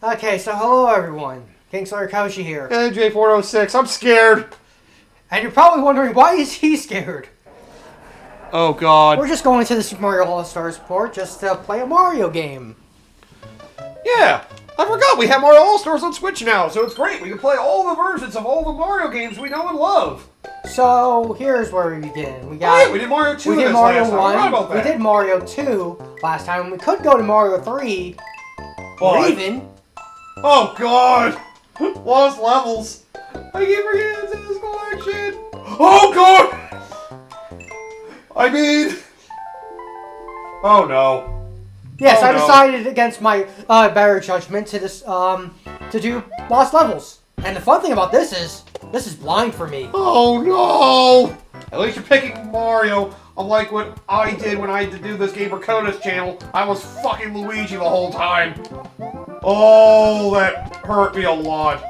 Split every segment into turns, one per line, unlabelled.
Okay, so hello everyone. KingslayerKoshy here.
And J406, I'm scared.
And you're probably wondering, why is he scared?
Oh god.
We're just going to the Super Mario All-Stars port just to play a Mario game.
Yeah, I forgot we have Mario All-Stars on Switch now, so it's great. We can play all the versions of all the Mario games we know and love.
So, here's where we begin. We
did Mario 2
we did
this
Mario
last time.
1,
I forgot about that.
we did Mario 2 last time. We could go to Mario 3, or even...
Oh god! Lost levels. I keep forgetting it's in this collection. Oh god! I mean... Oh no.
Yes,
Oh,
I
no.
decided against my better judgment to do lost levels. And the fun thing about this is blind for me.
Oh no! At least you're picking Mario, unlike what I did when I had to do this game for Koda's channel. I was fucking Luigi the whole time. Oh, that hurt me a lot.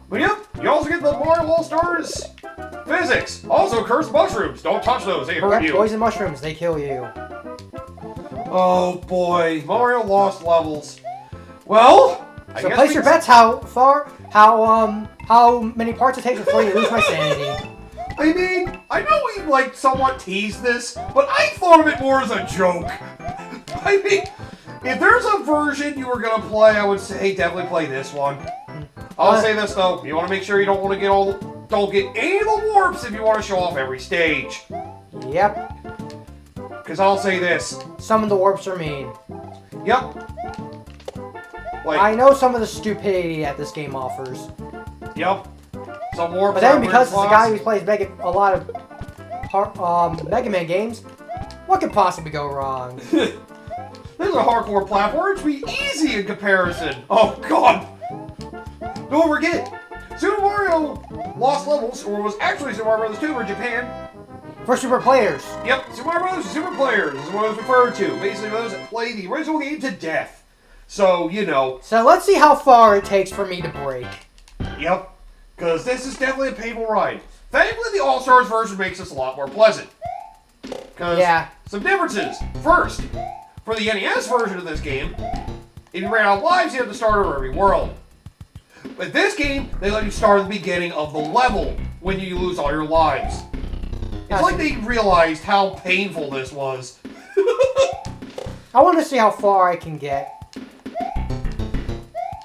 But yep, you also get the Mario All-Stars physics. Also, cursed mushrooms. Don't touch those, they hurt you.
Poison mushrooms, they kill you.
Oh boy, Mario Lost Levels. Well, I
So
guess
place your bets how many parts it takes before you lose my sanity.
I mean, I know we like somewhat teased this, but I thought of it more as a joke. I mean, if there's a version you were gonna play, I would say definitely play this one. I'll say this though, you want to make sure you don't want to don't get any of the warps if you want to show off every stage.
Yep.
Because I'll say this.
Some of the warps are mean.
Yep. Like,
I know some of the stupidity that this game offers.
Yep. Some warps.
But then because it's a guy who plays a lot of Mega Man games, what could possibly go wrong?
This is a hardcore platform. It's be easy in comparison. Oh god. Don't forget, Super Mario Lost Levels, or was actually Super Mario Bros. 2 for Japan.
For super players.
Yep, Super Mario Bros. Super players is what it was referred to. Basically, those that play the original game to death. So, you know.
So let's see how far it takes for me to break.
Yep, because this is definitely a painful ride. Thankfully, the All-Stars version makes this a lot more pleasant. Because some differences. First, for the NES version of this game, if you ran out of lives, you have to start over every world. With this game, they let you start at the beginning of the level when you lose all your lives. It's like they realized how painful this was.
I want to see how far I can get.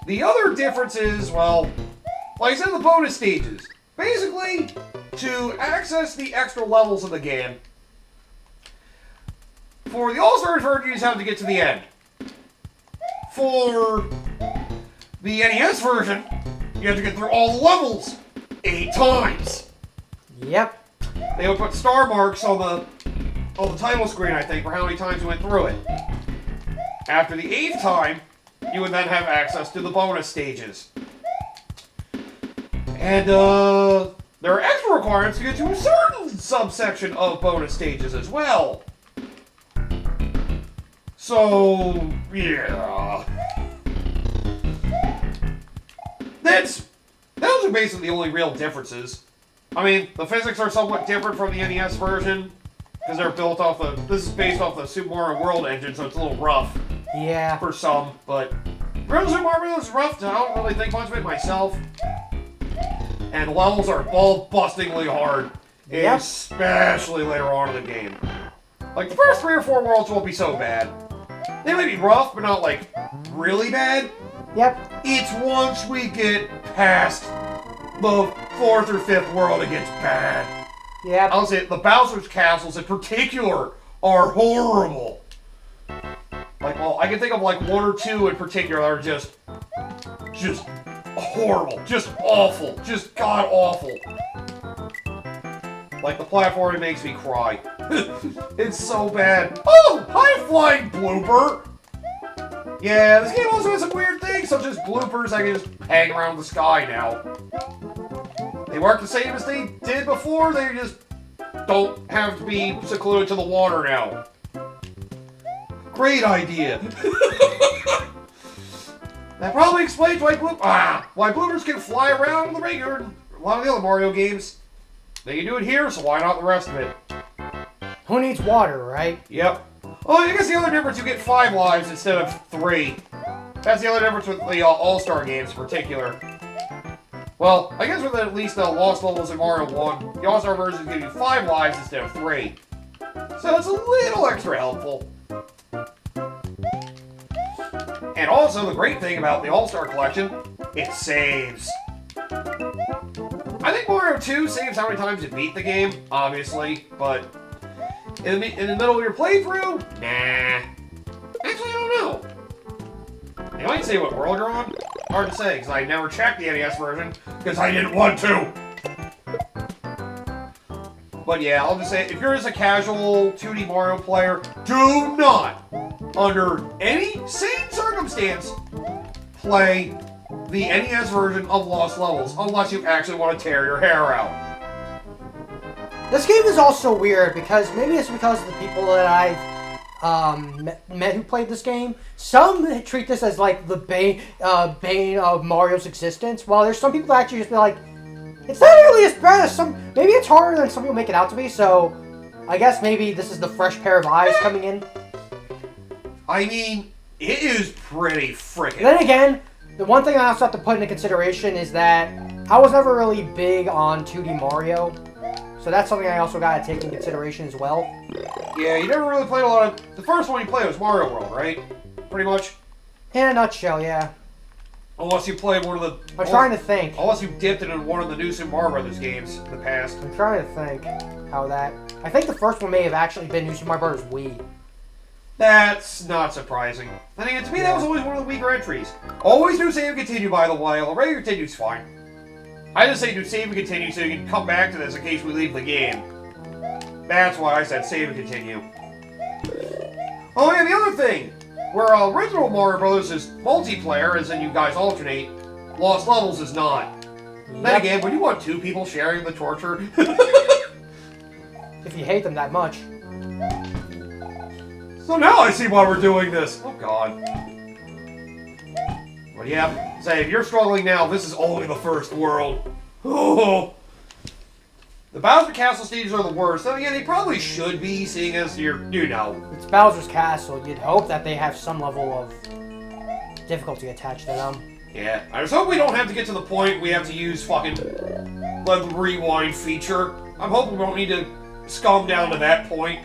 The other difference is, well, like I said, the bonus stages. Basically, to access the extra levels of the game, for the All-Stars version, you just have to get to the end. For the NES version, you have to get through all the levels 8 times.
Yep.
They would put star marks on the title screen, I think, for how many times you went through it. After the 8th time, you would then have access to the bonus stages. And there are extra requirements to get to a certain subsection of bonus stages as well. So, yeah. Those are basically the only real differences. I mean, the physics are somewhat different from the NES version, because they're built off this is based off the Super Mario World engine, so it's a little rough.
Yeah.
For some, but real Super Mario is rough, so I don't really think much of it myself. And the levels are ball-bustingly hard, especially later on in the game. Like, the first 3 or 4 worlds won't be so bad. They might be rough, but not, like, really bad.
Yep.
It's once we get past the 4th or 5th world it gets bad.
Yep.
I'll say the Bowser's castles in particular are horrible. Like, well, I can think of like 1 or 2 in particular that are just horrible, just awful, just god-awful. Like the platform, it makes me cry. It's so bad. Oh, hi, flying blooper! Yeah, this game also has some weird things, such as bloopers I can just hang around the sky now. They work the same as they did before, they just don't have to be secluded to the water now. Great idea. That probably explains why bloopers can fly around in the regular and a lot of the other Mario games. They can do it here, so why not the rest of it?
Who needs water, right?
Yep. Oh, I guess the other difference, you get 5 lives instead of 3. That's the other difference with the All-Star games in particular. Well, I guess with at least the Lost Levels in Mario 1, the All-Star versions give you 5 lives instead of 3. So it's a little extra helpful. And also, the great thing about the All-Star Collection, it saves. I think Mario 2 saves how many times you beat the game, obviously, but in the middle of your playthrough, nah. Actually, I don't know. They might say what world you're on. Hard to say, because I never checked the NES version, because I didn't want to. But yeah, I'll just say, if you're just a casual 2D Mario player, do not, under any sane circumstance, play the NES version of Lost Levels, unless you actually want to tear your hair out.
This game is also weird, because maybe it's because of the people that I've met who played this game. Some treat this as like the bane of Mario's existence, while there's some people that actually just be like, it's not really as bad as some. Maybe it's harder than some people make it out to be. So, I guess maybe this is the fresh pair of eyes coming in.
I mean, it is pretty freaking.
Then again, the one thing I also have to put into consideration is that I was never really big on 2D Mario. So that's something I also gotta take into consideration as well.
Yeah, you never really played a lot of... The first one you played was Mario World, right? Pretty much?
In a nutshell, yeah.
Unless you played one of the...
I'm trying to think.
Unless you dipped into one of the new Super Mario Brothers games in the past.
I'm trying to think how that... I think the first one may have actually been New Super Mario Brothers Wii.
That's not surprising. I think to me that was always one of the weaker entries. Always do save and continue, by the way. A regular continue's fine. I just say do save and continue so you can come back to this in case we leave the game. That's why I said save and continue. Oh yeah, the other thing. Where original Mario Brothers is multiplayer, as in you guys alternate, Lost Levels is not. Yep. Then again, when you want 2 people sharing the torture...
If you hate them that much.
So now I see why we're doing this. Oh god. But yeah, say if you're struggling now, this is only the first world. Oh. The Bowser Castle stages are the worst. So yeah, they probably should be, seeing as you're, you know.
It's Bowser's Castle. You'd hope that they have some level of difficulty attached to them.
Yeah, I just hope we don't have to get to the point we have to use fucking the rewind feature. I'm hoping we don't need to scum down to that point.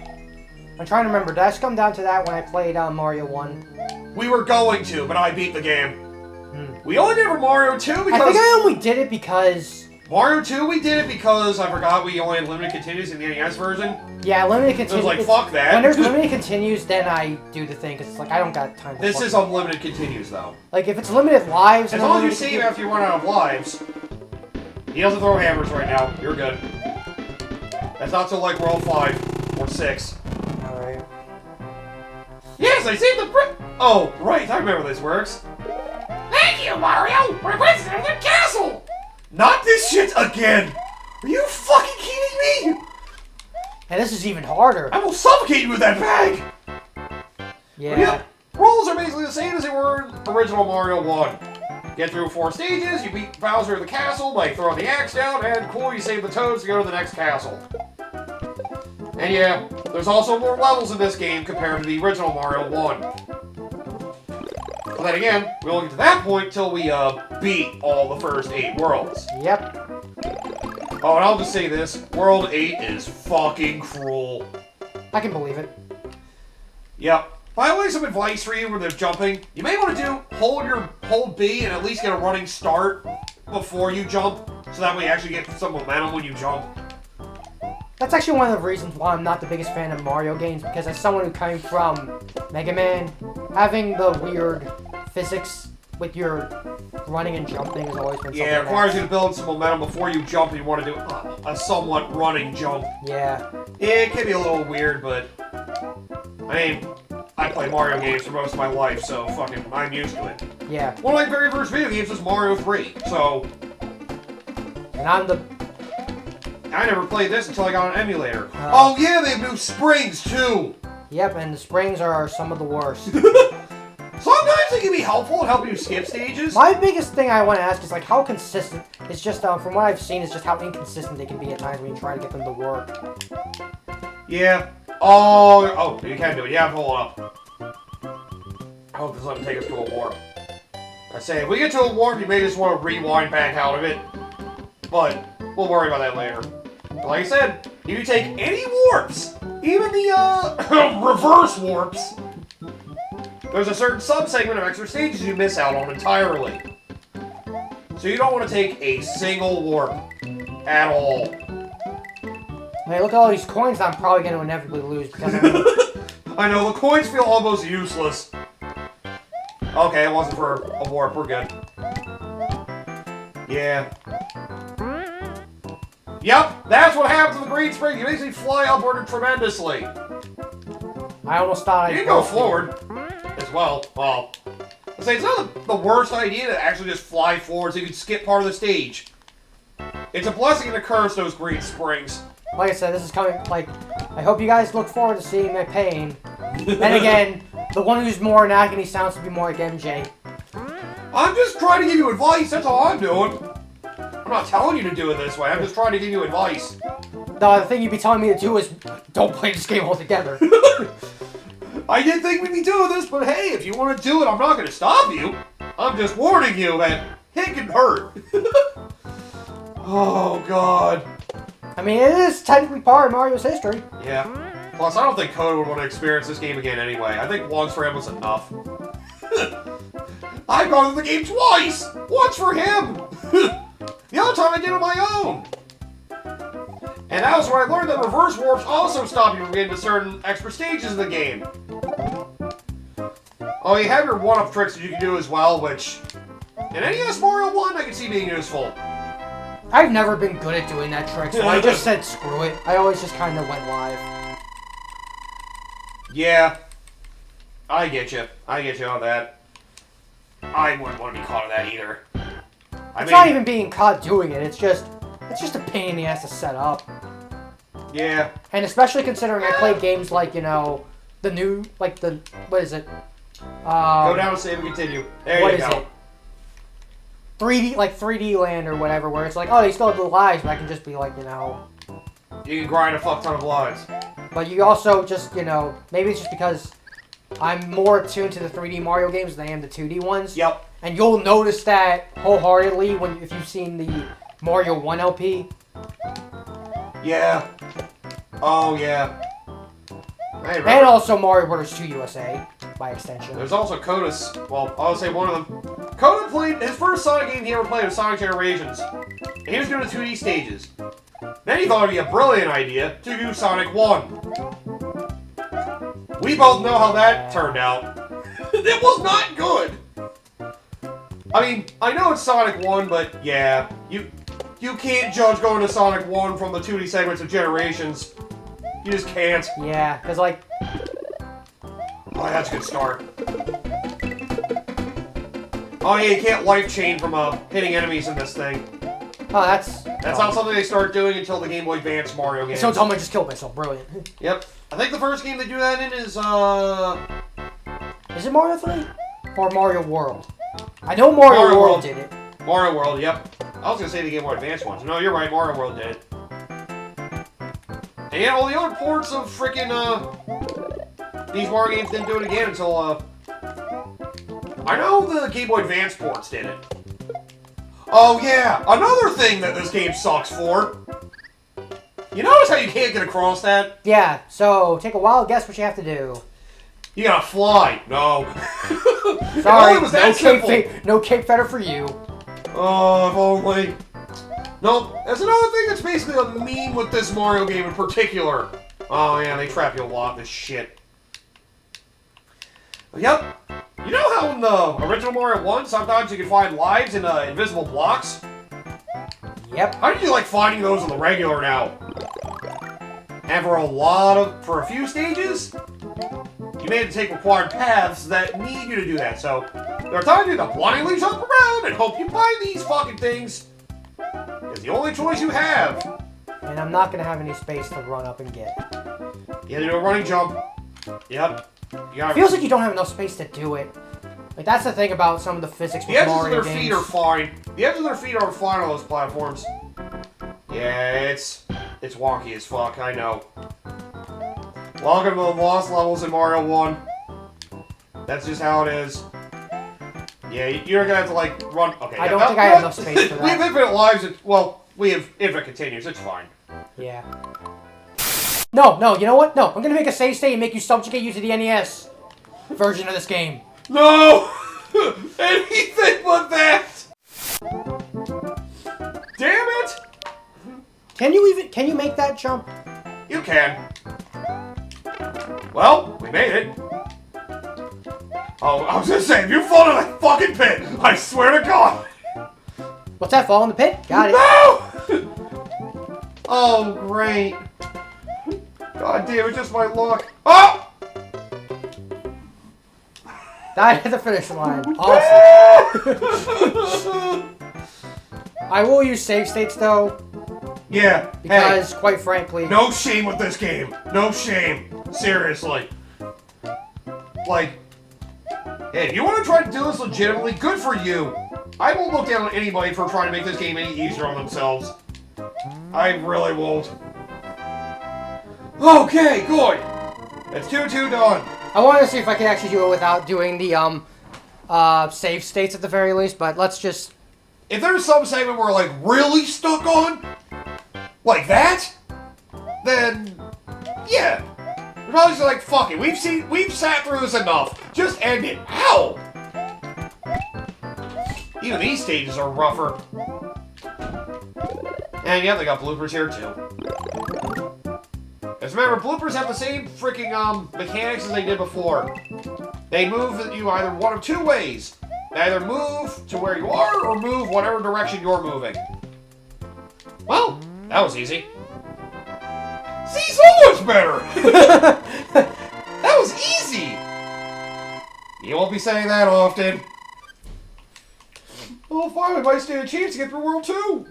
I'm trying to remember. Did I scum down to that when I played Mario 1?
We were going to, but I beat the game. We only did it for Mario 2 because...
I think I only did it because...
Mario 2, we did it because I forgot we only had limited continues in the NES version.
Yeah, limited continues.
I was like, fuck that.
When there's limited continues, then I do the thing, because it's like, I don't got time for
This is unlimited continues, though.
Like, if it's limited lives...
As long as you save after you run out of lives. He doesn't throw hammers right now. You're good. That's not till, like, World 5 or 6.
Alright.
Yes, I saved the... Oh, right, I remember this works. Thank you, Mario! We're visiting the castle! Not this shit again! Are you fucking kidding me?
And this is even harder.
I will suffocate you with that bag!
Yeah.
Yep. Rules are basically the same as they were in original Mario 1. Get through 4 stages, you beat Bowser in the castle by throwing the axe down, and cool, you save the Toads to go to the next castle. And yeah, there's also more levels in this game compared to the original Mario 1. But then again, we won't get to that point till we beat all the first 8 worlds.
Yep.
Oh, and I'll just say this, World 8 is fucking cruel.
I can believe it.
Yep. By the way, some advice for you when they're jumping. You may want to hold B and at least get a running start before you jump, so that way you actually get some momentum when you jump.
That's actually one of the reasons why I'm not the biggest fan of Mario games, because as someone who came from Mega Man, having the weird physics with your running and jumping has always been something.
Yeah, it requires you to build some momentum before you jump, and you want to do a somewhat running jump.
Yeah.
It can be a little weird, but I mean, I play Mario games for most of my life, so fucking I'm used to it.
Yeah.
One of my very first video games was Mario 3, so...
And I'm the...
I never played this until I got an emulator. Oh yeah, they have new springs too!
Yep, and the springs are some of the worst.
Sometimes they can be helpful and help you skip stages.
My biggest thing I want to ask is, like, how consistent... It's just, from what I've seen, it's just how inconsistent they can be at times when you try to get them to work.
Yeah. Oh, you can do it. You have to hold up. I hope this doesn't take us to a war. I say, if we get to a warp, you may just want to rewind back out of it. But we'll worry about that later. But like I said, if you take any warps, even the reverse warps, there's a certain subsegment of extra stages you miss out on entirely. So you don't want to take a single warp at all.
Hey, look at all these coins that I'm probably going to inevitably lose because
I know, the coins feel almost useless. Okay, it wasn't for a warp, we're good. Yeah. Yep, that's what happens with the Green Spring. You basically fly upward tremendously.
I almost thought
you can go forward as well. Well, I say it's not the worst idea to actually just fly forward so you can skip part of the stage. It's a blessing and a curse, those Green Springs.
Like I said, this is coming, like, I hope you guys look forward to seeing my pain. And again, the one who's more in agony sounds to be more like MJ.
I'm just trying to give you advice, that's all I'm doing. I'm not telling you to do it this way, I'm just trying to give you advice.
No, the thing you'd be telling me to do is don't play this game altogether.
I didn't think we'd be doing this, but hey, if you want to do it, I'm not going to stop you. I'm just warning you that it can hurt. Oh, God.
I mean, it is technically part of Mario's history.
Yeah. Plus, I don't think Coda would want to experience this game again anyway. I think once for him was enough. I've gone through the game twice! Once for him! The other time I did it on my own! And that was where I learned that reverse warps also stop you from getting to certain extra stages of the game. Oh, you have your one-up tricks that you can do as well, which in NES Mario 1 I can see being useful.
I've never been good at doing that trick, so I just said screw it. I always just kind of went live.
Yeah. I get you. I get you on that. I wouldn't want to be caught in that either.
It's not even being caught doing it, it's just a pain in the ass to set up.
Yeah.
And especially considering I play games like, you know, the new, like the, what is it?
Go down and save and continue. There you go. What is it?
3D, like 3D Land or whatever, where it's like, oh, they still have the lives, but I can just be like, you know.
You can grind a fuck ton of lives.
But you also just, you know, maybe it's just because I'm more attuned to the 3D Mario games than I am the 2D ones.
Yep.
And you'll notice that wholeheartedly if you've seen the Mario 1 LP.
Yeah. Oh, yeah.
And also Mario Bros. 2 USA, by extension.
There's also Coda's, well, I'll say one of them. Coda played, his first Sonic game he ever played was Sonic Generations. And he was doing the 2D stages. Then he thought it'd be a brilliant idea to do Sonic 1. We both know how that turned out. It was not good! I mean, I know it's Sonic 1, but yeah, you can't judge going to Sonic 1 from the 2D segments of Generations. You just can't.
Yeah, because like...
Oh, that's a good start. Oh yeah, you can't life chain from hitting enemies in this thing.
Oh, that's
not something they start doing until the Game Boy Advance Mario games.
So it's almost just killed myself. Brilliant.
Yep. I think the first game they do that in is,
Is it Mario 3? Or Mario World? I know Mario World did it.
Mario World, yep. I was gonna say the Game Boy Advance ones. No, you're right, Mario World did it. And yeah, all the other ports of frickin', these Mario games didn't do it again until, I know the Game Boy Advance ports did it. Oh yeah, another thing that this game sucks for. You notice how you can't get across that?
Yeah, so take a wild guess what you have to do.
You gotta fly. No.
Sorry, no cape feather for you.
Oh, if only. Nope, there's another thing that's basically a meme with this Mario game in particular. Oh yeah, they trap you a lot, this shit. Yep. You know how in the original Mario 1, sometimes you can find lives in invisible blocks?
Yep.
How do you like finding those on the regular now? And for a few stages, you may have to take required paths that need you to do that. So, there are times you have to blindly jump around and hope you find these fucking things. It's the only choice you have.
And I'm not going to have any space to run up and get.
You have to do a running jump. Yep.
It feels like you don't have enough space to do it. Like, that's the thing about some of the physics with Mario games.
The edges of their feet are fine. The edges of their feet are fine on those platforms. Yeah, it's wonky as fuck, I know. Welcome to the lost levels in Mario 1. That's just how it is. Yeah, you're gonna have to, like, run... Okay,
I don't think I have enough space for that.
We have infinite lives. Well, we have infinite continues. It's fine.
Yeah. No, you know what? No, I'm gonna make a save state and make you subjugate you to the NES version of this game.
No! Anything but that! Damn it!
Can you make that jump?
You can. Well, we made it. Oh, I was gonna say, if you fall in that fucking pit, I swear to God.
What's that, fall in the pit? Got it.
No! Oh, great. God damn it, just my luck. Oh!
Died at the finish line. Awesome. I will use save states, though.
Yeah.
Because,
hey,
quite frankly...
No shame with this game. No shame. Seriously. Like... Hey, if you want to try to do this legitimately, good for you. I won't look down on anybody for trying to make this game any easier on themselves. I really won't. Okay, good. It's 2-2 done.
I wanted to see if I could actually do it without doing the save states at the very least, but let's just...
If there's some segment we're like really stuck on, like that, then yeah. We're probably just like, fuck it, we've sat through this enough. Just end it. Ow! Even these stages are rougher. And yeah, they got bloopers here too. Just remember, bloopers have the same freaking mechanics as they did before. They move you either one of two ways. They either move to where you are, or move whatever direction you're moving. Well, that was easy. See, so much better! That was easy! You won't be saying that often. Oh, finally, might stand a chance to get through World 2.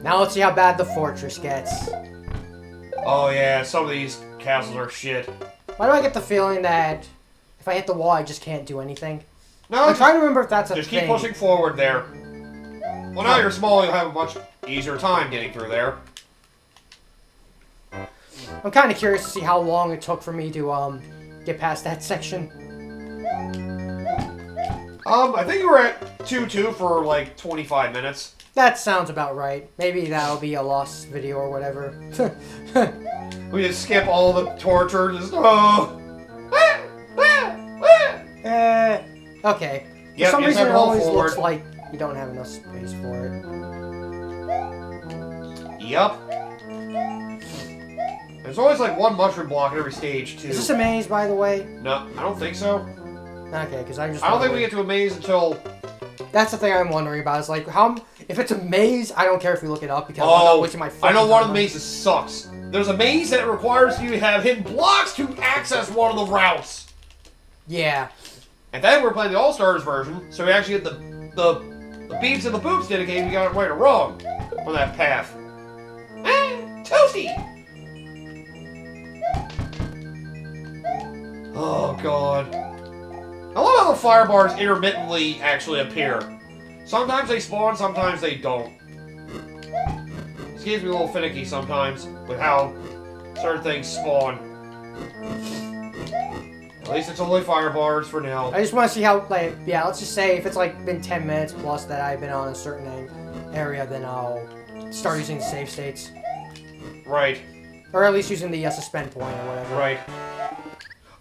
Now let's see how bad the fortress gets.
Oh yeah, some of these castles are shit.
Why do I get the feeling that if I hit the wall, I just can't do anything?
No,
I'm trying to remember if that's a thing.
Just keep pushing forward there. Well, now you're small, you'll have a much easier time getting through there.
I'm kind of curious to see how long it took for me to get past that section.
I think you were at 2-2 for like 25 minutes.
That sounds about right. Maybe that'll be a lost video or whatever.
We just skip all the torture, just
okay.
Yep,
For some reason, it always
forward.
looks like you don't have enough space for it.
Yep. There's always like one mushroom block at every stage, too.
Is this a maze, by the way?
No, I don't think so.
Okay, because I
don't think we get to a maze until...
That's the thing I'm wondering about. Is like, if it's a maze, I don't care if we look it up because I'm not wasting my fucking
I know one of
time.
the mazes sucks. There's a maze that requires you to have hidden blocks to access one of the routes.
Yeah.
And then we're playing the All-Stars version, so we actually get the beeps and the boops dedicated. We got it right or wrong on that path. Toasty! Oh, God. I love how the fire bars intermittently actually appear. Sometimes they spawn, sometimes they don't. This game's a little finicky sometimes with how certain things spawn. At least it's only fire bars for now.
I just want to see how, like, yeah, let's just say if it's like been 10 minutes plus that I've been on a certain area, then I'll start using the save states.
Right.
Or at least using the suspend point or whatever.
Right.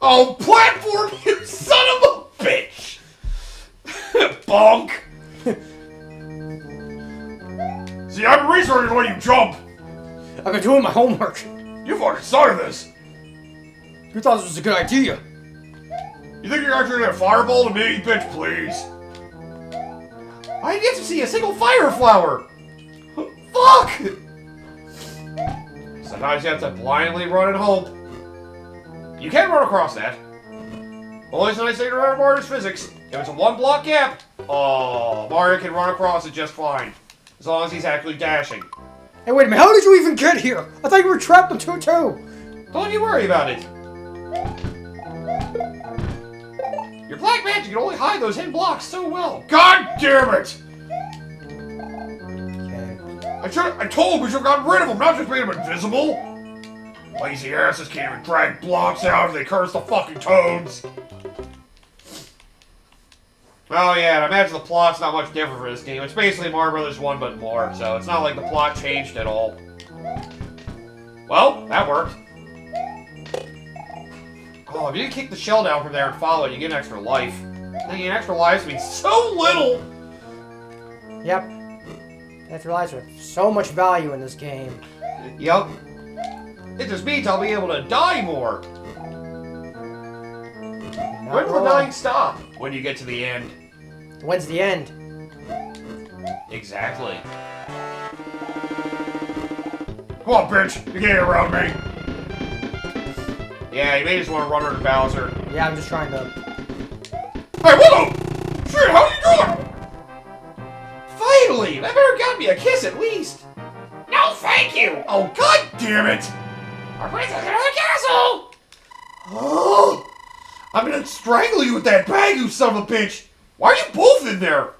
Oh, platform, you son of a bitch! Bonk! See, I've been researching when you jump!
I've been doing my homework.
You fucking started this!
You thought this was a good idea.
You think you're actually gonna fireball to me, bitch, please? I didn't get to see a single fire flower! Fuck! Sometimes you have to blindly run and hope. You can run across that. Only nice thing to remember about is physics. If it's a one-block gap, oh, Mario can run across it just fine. As long as he's actually dashing.
Hey, wait a minute. How did you even get here? I thought you were trapped in 2-2.
Don't you worry about it. Your black magic can only hide those hidden blocks so well. God damn it!
Okay.
I told we should have gotten rid of them, not just made them invisible. Lazy asses can't even drag blocks out if they curse the fucking toads. Oh yeah, and I imagine the plot's not much different for this game. It's basically Mario Brothers 1 but more, so it's not like the plot changed at all. Well, that worked. Oh, if you kick the shell down from there and follow it, you get an extra life. Thinking extra lives means so little!
Yep. Extra lives have so much value in this game.
Yep. It just means I'll be able to die more. When will the dying stop? When you get to the end.
When's the end?
Exactly. Come on, bitch! You can't get around me! Yeah, you may just want to run under Bowser.
Yeah, I'm just trying to...
Hey, what the... Shit, how you doing? Finally! That better got me a kiss at least! No, thank you! Oh, god damn it! Our princess in the castle! Oh! I'm gonna strangle you with that bag, you son of a bitch! Why are you both in there?